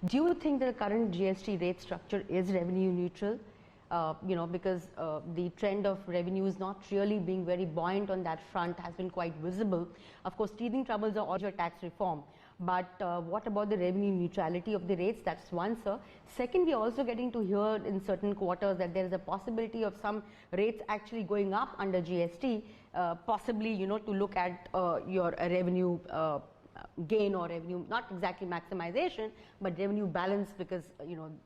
Do you think that the current GST rate structure is revenue neutral? Because the trend of revenue is not really being very buoyant on that front has been quite visible. Of course, teething troubles are also tax reform. But what about the revenue neutrality of the rates? That's one, sir. Second, we are also getting to hear in certain quarters that there is a possibility of some rates actually going up under GST, possibly, to look at your revenue gain or revenue, not exactly maximization, but revenue balance, because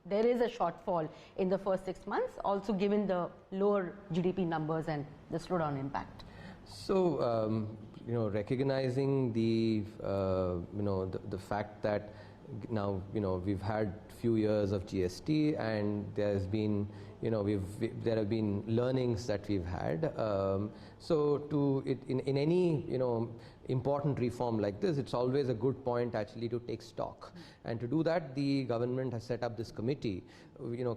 there is a shortfall in the first 6 months, also given the lower GDP numbers and the slowdown impact. So recognizing the the fact that now we've had few years of GST, and there's been there have been learnings that we've had. So in any important reform like this, it's always a good point actually to take stock. And to do that, the government has set up this committee,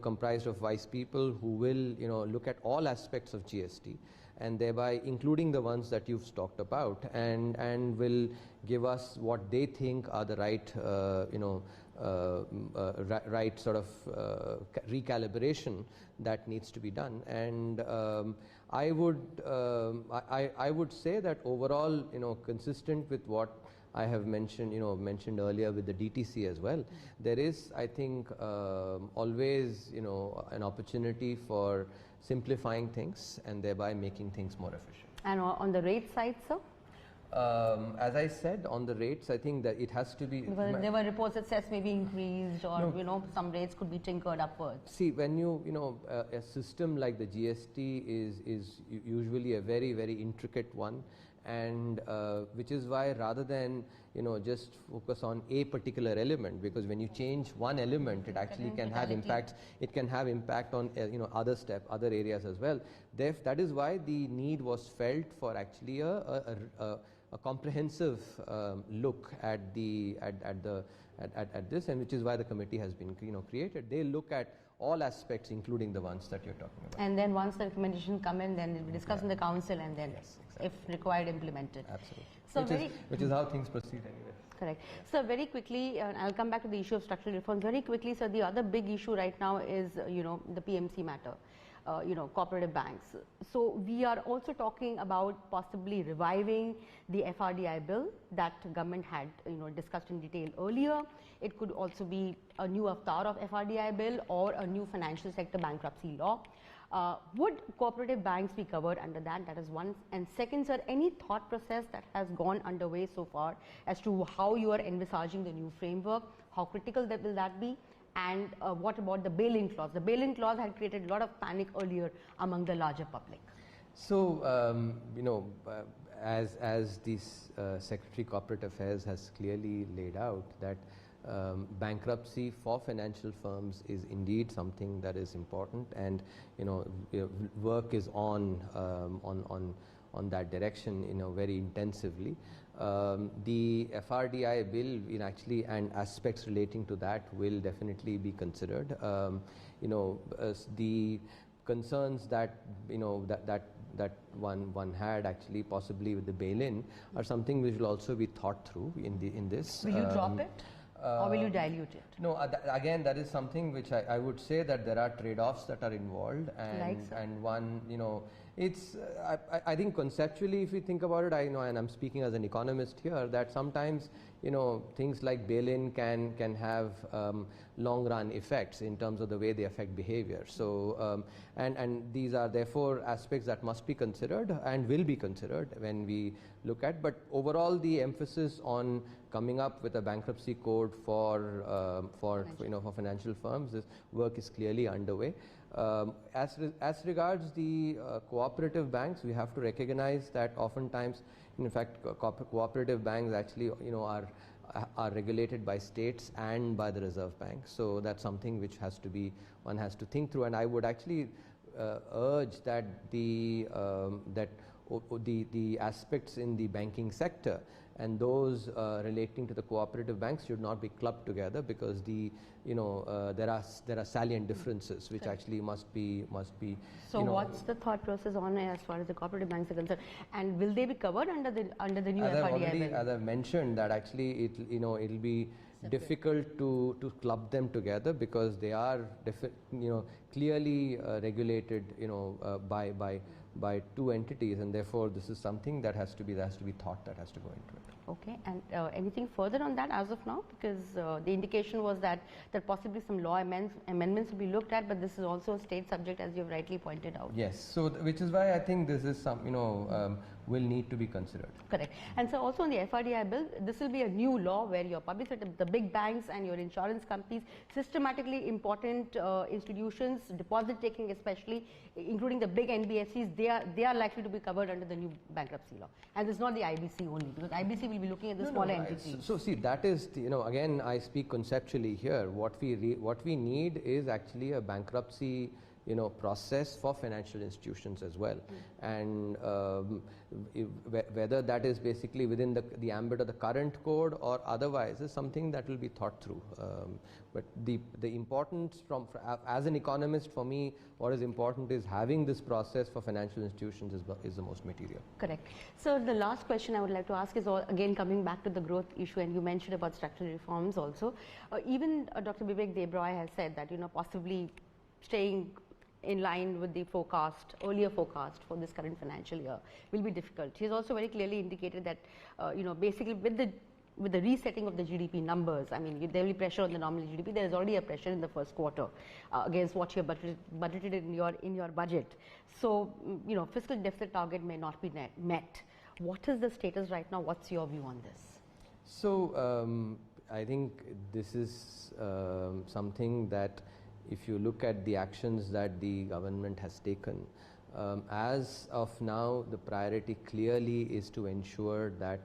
comprised of wise people who will look at all aspects of GST, and thereby including the ones that you've talked about, and will give us what they think are the right right sort of recalibration that needs to be done. And I would say that overall, consistent with what I have mentioned earlier with the DTC as well, there is, I think, always an opportunity for simplifying things and thereby making things more efficient. And on the rate side, sir? As I said, on the rates, I think that it has to be. Because there were reports that cess may be increased, or some rates could be tinkered upwards. See, when a system like the GST is usually a very, very intricate one, and which is why rather than just focus on a particular element, because when you change one element, it actually can have impacts. It can have impact on other areas as well. That is why the need was felt for actually a comprehensive look at this, and which is why the committee has been created. They look at all aspects, including the ones that you're talking about. And then once the recommendation come in, then it will be discussed in the council, and then, yes, exactly, if required, implemented. Absolutely. So which is how things proceed anyway. Correct. So very quickly, I'll come back to the issue of structural reforms very quickly. So the other big issue right now is the PMC matter. Cooperative banks. So we are also talking about possibly reviving the FRDI bill that government had discussed in detail earlier. It could also be a new avatar of FRDI bill or a new financial sector bankruptcy law. Would cooperative banks be covered under that? That is one. And second, sir, any thought process that has gone underway so far as to how you are envisaging the new framework? How critical will that be? And what about the bail-in clause? The bail-in clause had created a lot of panic earlier among the larger public. So, as this Secretary Corporate Affairs has clearly laid out, that bankruptcy for financial firms is indeed something that is important, and work is on that direction very intensively. The FRDI bill actually, and aspects relating to that, will definitely be considered. The concerns that that one had actually possibly with the bail-in are something which will also be thought through in this. Will you drop it? Or will you dilute it? No, again, that is something which I would say that there are trade-offs that are involved, and one, it's I think conceptually, if you think about it, I know, and I'm speaking as an economist here, that sometimes things like bail-in can have long-run effects in terms of the way they affect behavior. So and these are therefore aspects that must be considered and will be considered when we look at. But overall, the emphasis on coming up with a bankruptcy code for financial firms, this work is clearly underway. As regards the cooperative banks, we have to recognize that oftentimes, in fact, cooperative banks actually are regulated by states and by the Reserve Bank. So that's something which one has to think through. And I would actually urge that the aspects in the banking sector and those relating to the cooperative banks should not be clubbed together, because there are salient differences which actually must be. So what's the thought process on as far as the cooperative banks are concerned, and will they be covered under the new FRDI bill? As I've mentioned, that actually it'll be difficult to club them together, because they are clearly regulated by two entities, and therefore this is something that has to be thought, that has to go into it. Okay, and anything further on that as of now? Because the indication was that possibly some law amendments will be looked at, but this is also a state subject, as you have rightly pointed out. Yes, so which is why I think this is some will need to be considered. Correct. And so also on the FRDI bill, this will be a new law where your public sector, the big banks and your insurance companies, systematically important institutions, deposit taking especially, including the big NBFCs, they are likely to be covered under the new bankruptcy law. And it's not the IBC only, because IBC will be looking at the smaller entities. So see, that is, again, I speak conceptually here. What we need is actually a bankruptcy process for financial institutions as well, and whether that is basically within the ambit of the current code or otherwise is something that will be thought through. But the importance as an economist, for me, what is important is having this process for financial institutions is the most material. Correct. So the last question I would like to ask is again coming back to the growth issue, and you mentioned about structural reforms also. Even Dr. Vivek Debroy has said that possibly staying in line with the earlier forecast for this current financial year will be difficult. He's also very clearly indicated that, basically with the resetting of the GDP numbers, I mean, there will be pressure on the nominal GDP. There is already a pressure in the first quarter against what you have budgeted in your budget. So, fiscal deficit target may not be met. What is the status right now? What's your view on this? So, I think this is something that, if you look at the actions that the government has taken, as of now, the priority clearly is to ensure that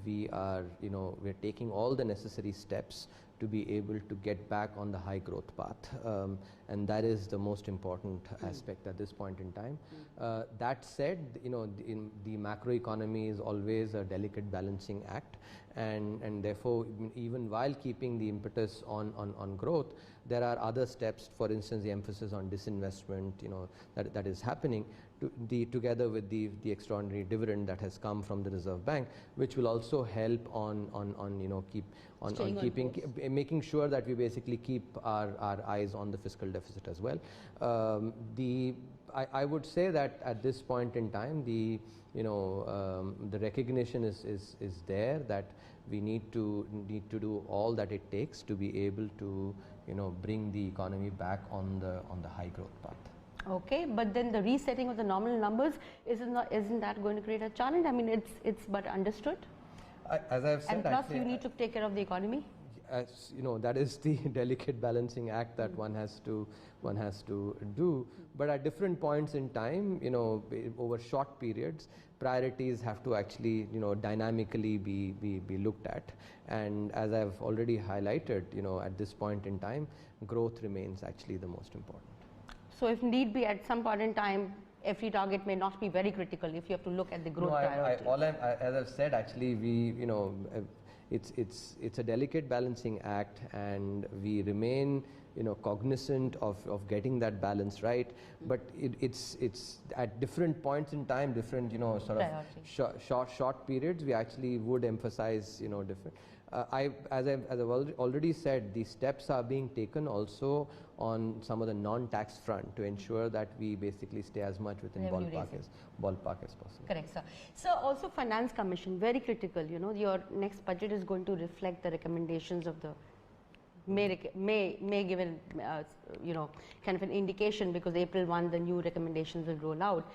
we are, we're taking all the necessary steps to be able to get back on the high growth path, and that is the most important aspect at this point in time. That said, the macroeconomy is always a delicate balancing act, and therefore even while keeping the impetus on growth, there are other steps, for instance the emphasis on disinvestment that is happening together with the extraordinary dividend that has come from the Reserve Bank, which will also help making sure that we basically keep our eyes on the fiscal deficit as well. I would say that at this point in time, the recognition is there that we need to do all that it takes to be able to bring the economy back on the high growth path. Okay, but then the resetting of the nominal numbers isn't that going to create a challenge? I mean, it's but understood. As I've said, and plus you need to take care of the economy. As that is the delicate balancing act that one has to do. But at different points in time, over short periods, priorities have to actually dynamically be looked at. And as I've already highlighted, at this point in time, growth remains actually the most important. So if need be, at some point in time, every target may not be very critical if you have to look at the growth priorities. As I've said, actually, it's a delicate balancing act, and we remain cognizant of getting that balance right. But it's at different points in time, different sort of short periods, we actually would emphasize different. As I've already said, the steps are being taken also on some of the non-tax front to ensure that we basically stay as much within ballpark as possible. Correct, sir. So also Finance Commission, very critical. Your next budget is going to reflect the recommendations of the may give an kind of an indication, because April 1 the new recommendations will roll out.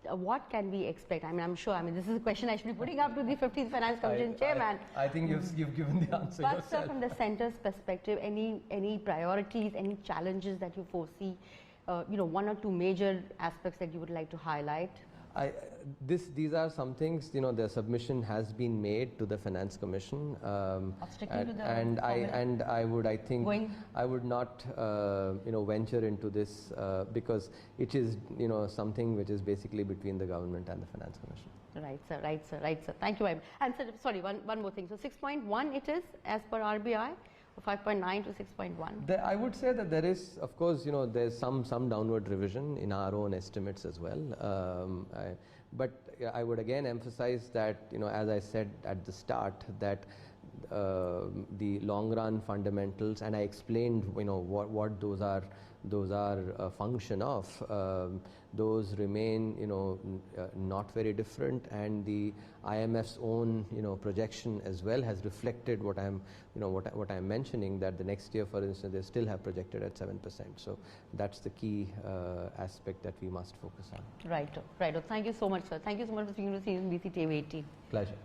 What can we expect? I mean, I'm sure. I mean, this is a question I should be putting up to the 15th Finance Commission chairman. I think you've given the answer yourself. But sir, from the centre's perspective, any priorities, any challenges that you foresee? One or two major aspects that you would like to highlight. These are some things, the submission has been made to the Finance Commission, and I would not venture into this because it is something which is basically between the government and the Finance Commission. Right, sir. Thank you very much. And sir, sorry, one more thing. So 6.1 it is as per RBI. 5.9 to 6.1. I would say that there is, of course, there's some downward revision in our own estimates as well. But I would again emphasize that, as I said at the start, that the long run fundamentals, and I explained what those are a function of. Those remain not very different, and the IMF's own projection as well has reflected what I'm what I'm mentioning, that the next year, for instance, they still have projected at 7%. So that's the key aspect that we must focus on. Right. Thank you so much, sir. Thank you so much for speaking to CNBC TV 18. Pleasure.